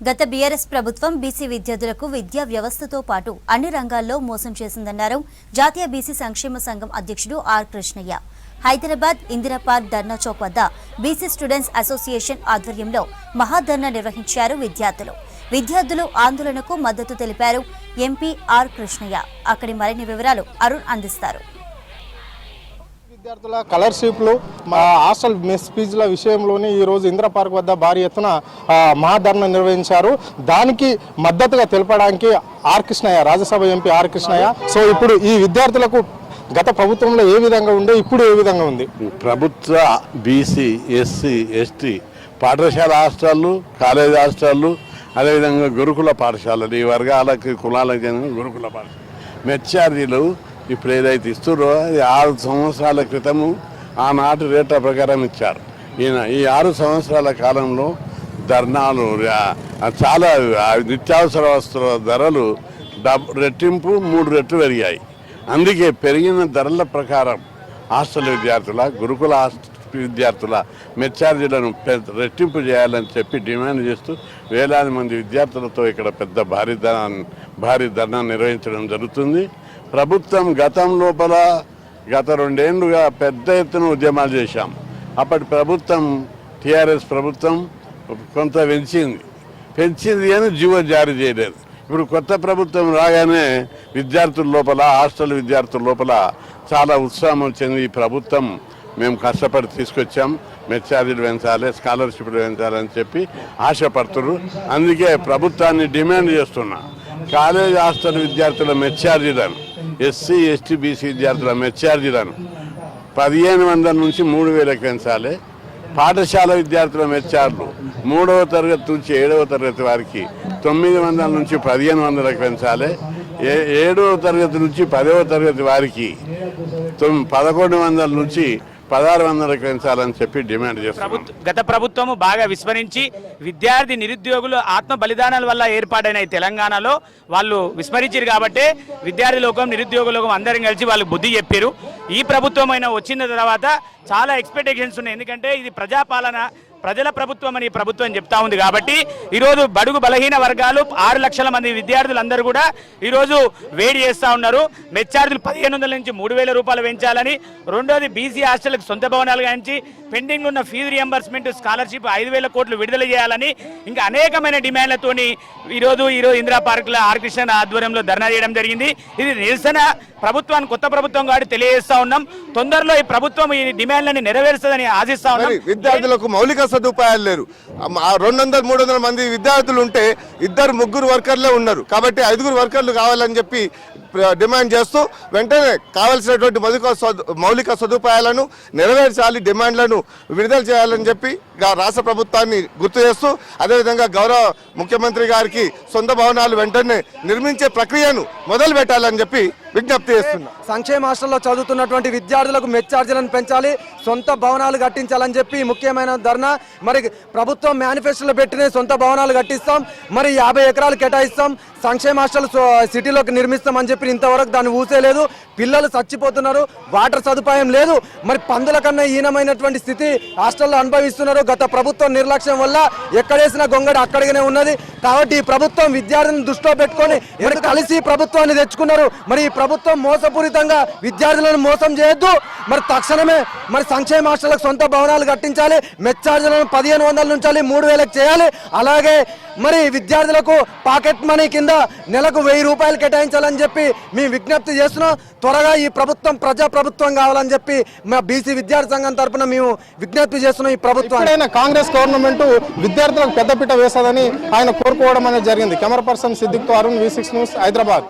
గత బీఆర్ఎస్ ప్రభుత్వం బీసీ విద్యార్థులకు విద్యా వ్యవస్థతో పాటు అన్ని రంగాల్లో మోసం చేసిందన్నారు జాతీయ బీసీ సంక్షేమ సంఘం అధ్యక్షుడు ఆర్ కృష్ణయ్య. హైదరాబాద్ ఇందిరా పార్క్ ధర్నా చౌక్ వద్ద బీసీ స్టూడెంట్స్ అసోసియేషన్ ఆధ్వర్యంలో మహాధర్నా నిర్వహించారు విద్యార్థులు ఆందోళనకు మద్దతు తెలిపారు. ఎంపీ ఆర్ కృష్ణయ్య అక్కడి మరిన్ని వివరాలు అరుణ్ అందిస్తారు. విద్యార్థుల స్కాలర్షిప్లు హాస్టల్ మెస్ ఫీజుల విషయంలోనే ఈరోజు ఇందిరా పార్క్ వద్ద భారీ ఎత్తున మహాధర్నా నిర్వహించారు. దానికి మద్దతుగా తెలపడానికి R Krishnaiah, Rajya Sabha MP R Krishnaiah. So ఇప్పుడు ఈ విద్యార్థులకు గత ప్రభుత్వంలో ఏ విధంగా ఉండే, ఇప్పుడు ఏ విధంగా ఉంది? ప్రభుత్వ బీసీ, ఎస్సీ, ఎస్టీ పాఠశాల హాస్టళ్ళు, కాలేజీ హాస్టళ్ళు, అదేవిధంగా గురుకుల పాఠశాలలు, ఈ వర్గాలకి కులాలకు చెందిన గురుకుల పాఠశాల మెస్ ఛార్జీలు ఇప్పుడు ఏదైతే ఇస్తున్నారో అది 6 సంవత్సరాల క్రితము ఆనాటి రేట్ల ప్రకారం ఇచ్చారు. ఈ 6 సంవత్సరాల కాలంలో ధర్నాలు, చాలా నిత్యావసర వస్తువుల ధరలు రెట్టింపు 3 రెట్లు పెరిగాయి. అందుకే పెరిగిన ధరల ప్రకారం హాస్టల్ విద్యార్థుల, గురుకుల విద్యార్థుల మెస్ ఛార్జీలను రెట్టింపు చేయాలని చెప్పి డిమాండ్ చేస్తూ వేలాది మంది విద్యార్థులతో ఇక్కడ పెద్ద భారీ ధర్నా నిర్వహించడం జరుగుతుంది. ప్రభుత్వం గత 2 ఏళ్లుగా పెద్ద ఎత్తున ఉద్యమాలు చేశాం. అప్పటి ప్రభుత్వం, టీఆర్ఎస్ ప్రభుత్వం కొంత పెంచింది అని జీవో జారీ చేయలేదు. ఇప్పుడు కొత్త ప్రభుత్వం రాగానే విద్యార్థుల లోపల, హాస్టల్ విద్యార్థుల లోపల చాలా ఉత్సాహం వచ్చింది. ఈ ప్రభుత్వం మేము కష్టపడి తీసుకొచ్చాం, మెస్ ఛార్జీలు పెంచాలి, స్కాలర్షిప్లు పెంచాలని చెప్పి ఆశపడుతున్నారు. అందుకే ప్రభుత్వాన్ని డిమాండ్ చేస్తున్నా, కాలేజ్ హాస్టల్ విద్యార్థుల మెస్ ఛార్జీలను, ఎస్సీ, ఎస్టీ, బీసీ విద్యార్థుల మెస్ ఛార్జీలను 1500 నుంచి 3000కి పెంచాలి. పాఠశాల విద్యార్థుల మెస్ ఛార్జీలు 3వ తరగతి నుంచి 7వ తరగతి వారికి 900 నుంచి 1500కి పెంచాలి. 7వ తరగతి నుంచి 10వ తరగతి వారికి 1100 నుంచి 1600కి పెంచాలని చెప్పి డిమాండ్ చేస్తున్నాం. గత ప్రభుత్వము బాగా విస్మరించి విద్యార్థి నిరుద్యోగులు ఆత్మ బలిదానాల వల్ల ఏర్పాటైన తెలంగాణలో వాళ్ళు విస్మరించారు కాబట్టి విద్యార్థి లోకం, నిరుద్యోగ లోకం అందరం కలిసి వాళ్ళు బుద్ధి చెప్పారు. ఈ ప్రభుత్వం అయినా వచ్చిన తర్వాత చాలా ఎక్స్పెక్టేషన్స్ ఉన్నాయి. ఎందుకంటే ఇది ప్రజాపాలన, ప్రజల ప్రభుత్వం అని ప్రభుత్వం చెప్తా ఉంది. కాబట్టి ఈరోజు బడుగు బలహీన వర్గాలు 6 లక్షల మంది విద్యార్థులందరూ కూడా ఈరోజు వేడి చేస్తూ ఉన్నారు. మెస్ ఛార్జీలు 1500 నుంచి 3000 రూపాయలు పెంచాలని, రెండోది బీసీ హాస్టల్కి సొంత భవనాలు గాంచి పెండింగ్ ఉన్న ఫీజు రియంబర్స్మెంట్, స్కాలర్షిప్ 5000 కోట్లు విడుదల చేయాలని ఇంకా అనేకమైన డిమాండ్లతోని ఈరోజు ఇందిరా పార్కులో ఆర్ కృష్ణ ఆధ్వర్యంలో ధర్నా చేయడం జరిగింది. ఇది నిరసన ప్రభుత్వాన్ని, కొత్త ప్రభుత్వం కాబట్టి తెలియజేస్తా ఉన్నాం. తొందరలో ఈ ప్రభుత్వం ఈ డిమాండ్లని నెరవేరుస్తుందని ఆశిస్తా ఉన్నాం. విద్యార్థులకు మౌలిక సదుపాయాలు లేరు. 200-300 మంది విద్యార్థులు ఉంటే 2-3 వర్కర్లే ఉన్నారు. కాబట్టి 5 వర్కర్లు కావాలని చెప్పి డిమాండ్ చేస్తూ వెంటనే కావాల్సినటువంటి మౌలిక సదుపాయాలను నెరవేర్చాలి, డిమాండ్లను విడుదల చేయాలని చెప్పి రాష్ట్ర ప్రభుత్వాన్ని గుర్తు చేస్తూ, అదేవిధంగా గౌరవ ముఖ్యమంత్రి గారికి సొంత భవనాలు వెంటనే నిర్మించే ప్రక్రియను మొదలు పెట్టాలని చెప్పి విజ్ఞప్తి చేస్తున్నా. సంక్షేమ హాస్టల్లో చదువుతున్నటువంటి విద్యార్థులకు మెస్ ఛార్జీలను పెంచాలి, సొంత భవనాలు కట్టించాలని చెప్పి ముఖ్యమైన ధర్నా. మరి ప్రభుత్వం మేనిఫెస్టోలో పెట్టిన సొంత భవనాలు కట్టిస్తాం, మరి 50 ఎకరాలు కేటాయిస్తాం, సంక్షేమ హాస్టల్ సిటీలోకి నిర్మిస్తామని చెప్పి ఇంతవరకు దాన్ని ఊసేలేదు. పిల్లలు చచ్చిపోతున్నారు, వాటర్ సదుపాయం లేదు. మరి పందుల కన్నా హీనమైనటువంటి స్థితి హాస్టల్లో అనుభవిస్తున్నారు. గత ప్రభుత్వం నిర్లక్ష్యం వల్ల ఎక్కడేసిన గొంగడి అక్కడిగానే ఉన్నది. కాబట్టి ఈ ప్రభుత్వం విద్యార్థులను దృష్టిలో పెట్టుకొని మరి కలిసి ప్రభుత్వాన్ని తెచ్చుకున్నారు. మరి ఈ ప్రభుత్వం మోసపూరితంగా విద్యార్థులను మోసం చేయొద్దు. మరి తక్షణమే మరి సంక్షేమ హాస్టళ్లకు సొంత భవనాలు కట్టించాలి, మెస్ ఛార్జీలను 1500 నుంచి 3000కి చేయాలి. అలాగే మరి విద్యార్థులకు పాకెట్ మనీ కింద నెలకు 1000 రూపాయలు కేటాయించాలని చెప్పి మేము విజ్ఞప్తి చేస్తున్నాం. త్వరగా ఈ ప్రభుత్వం ప్రజా ప్రభుత్వం కావాలని చెప్పి మా బీసీ విద్యార్థి సంఘం తరఫున మేము విజ్ఞప్తి చేస్తున్నాం. ఈ ప్రభుత్వం కాంగ్రెస్ గవర్నమెంట్ విద్యార్థులకు పెద్దపీట వేస్తుందని ఆయన కోరుకోవడం అనేది జరిగింది. కెమెరా పర్సన్ సిద్దిక్తో అరుణ్, V6 న్యూస్, హైదరాబాద్.